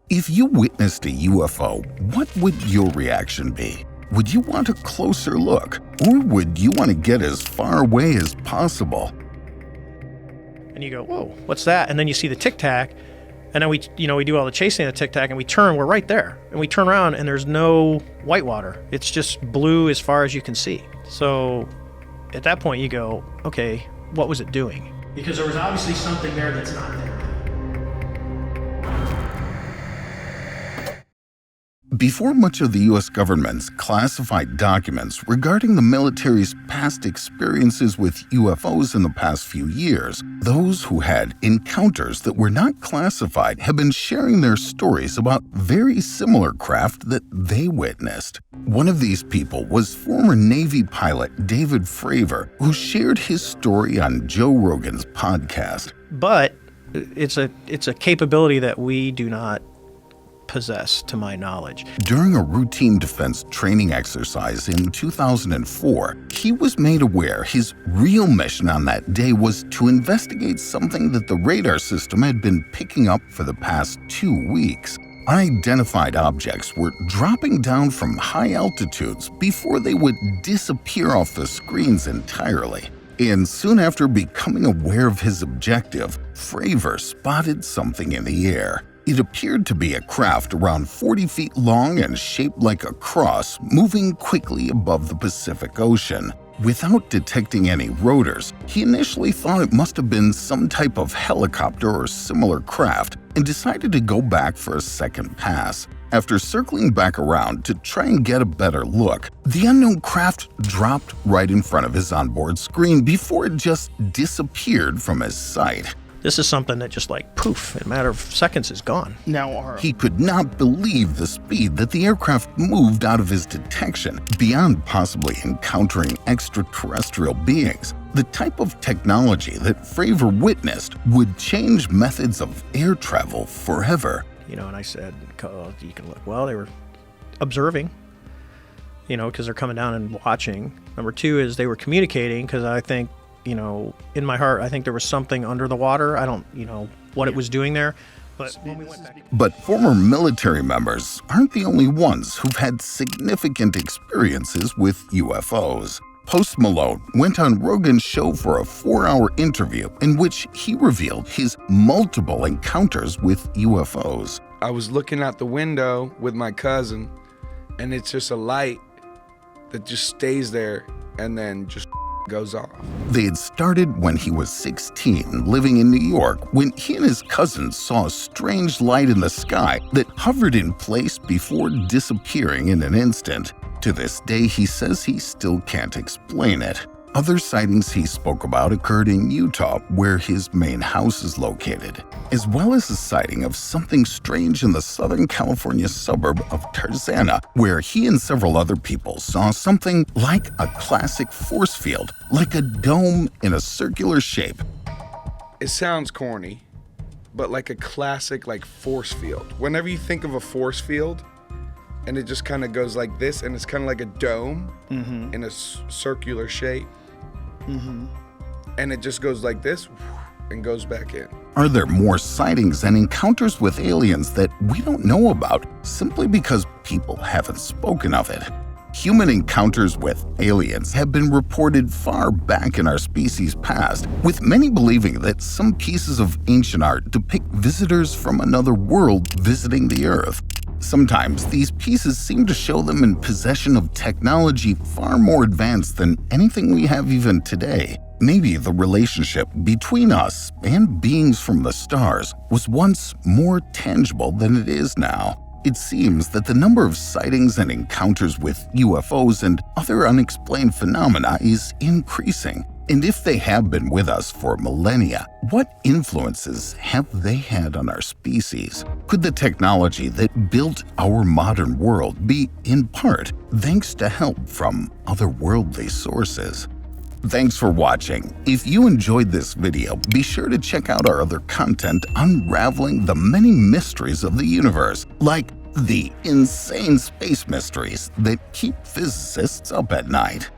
If you witnessed a UFO, what would your reaction be? Would you want a closer look, or would you want to get as far away as possible? And you go, whoa, what's that? And then you see the tic-tac, and then we do all the chasing of the tic-tac, and we turn, we're right there. And we turn around, and there's no whitewater. It's just blue as far as you can see. So at that point you go, okay, what was it doing? Because there was obviously something there that's not there. Before much of the U.S. government's classified documents regarding the military's past experiences with UFOs in the past few years, those who had encounters that were not classified have been sharing their stories about very similar craft that they witnessed. One of these people was former Navy pilot David Fravor, who shared his story on Joe Rogan's podcast. But it's a capability that we do not possess, to my knowledge. During a routine defense training exercise in 2004, he was made aware his real mission on that day was to investigate something that the radar system had been picking up for the past 2 weeks. Unidentified objects were dropping down from high altitudes before they would disappear off the screens entirely. And soon after becoming aware of his objective, Fravor spotted something in the air. It appeared to be a craft around 40 feet long and shaped like a cross, moving quickly above the Pacific Ocean. Without detecting any rotors, he initially thought it must have been some type of helicopter or similar craft and decided to go back for a second pass. After circling back around to try and get a better look, the unknown craft dropped right in front of his onboard screen before it just disappeared from his sight. This is something that just like poof, in a matter of seconds is gone. He could not believe the speed that the aircraft moved out of his detection, beyond possibly encountering extraterrestrial beings. The type of technology that Fravor witnessed would change methods of air travel forever. And I said, oh, you can look. Well, they were observing, because they're coming down and watching. Number two is they were communicating, because I think, in my heart, I think there was something under the water. I don't, what it was doing there. But when we went back. But former military members aren't the only ones who've had significant experiences with UFOs. Post Malone went on Rogan's show for a 4-hour interview in which he revealed his multiple encounters with UFOs. I was looking out the window with my cousin, and it's just a light that just stays there and then just goes off. They had started when he was 16, living in New York, when he and his cousin saw a strange light in the sky that hovered in place before disappearing in an instant. To this day, he says he still can't explain it. Other sightings he spoke about occurred in Utah, where his main house is located, as well as a sighting of something strange in the Southern California suburb of Tarzana, where he and several other people saw something like a classic force field, like a dome in a circular shape. It sounds corny, but like a classic force field. Whenever you think of a force field, and it just kind of goes like this, and it's kind of like a dome in a circular shape. And it just goes like this and goes back in. Are there more sightings and encounters with aliens that we don't know about simply because people haven't spoken of it? Human encounters with aliens have been reported far back in our species' past, with many believing that some pieces of ancient art depict visitors from another world visiting the Earth. Sometimes these pieces seem to show them in possession of technology far more advanced than anything we have even today. Maybe the relationship between us and beings from the stars was once more tangible than it is now. It seems that the number of sightings and encounters with UFOs and other unexplained phenomena is increasing. And if they have been with us for millennia, what influences have they had on our species? Could the technology that built our modern world be, in part, thanks to help from otherworldly sources? Thanks for watching. If you enjoyed this video, be sure to check out our other content unraveling the many mysteries of the universe, like the insane space mysteries that keep physicists up at night.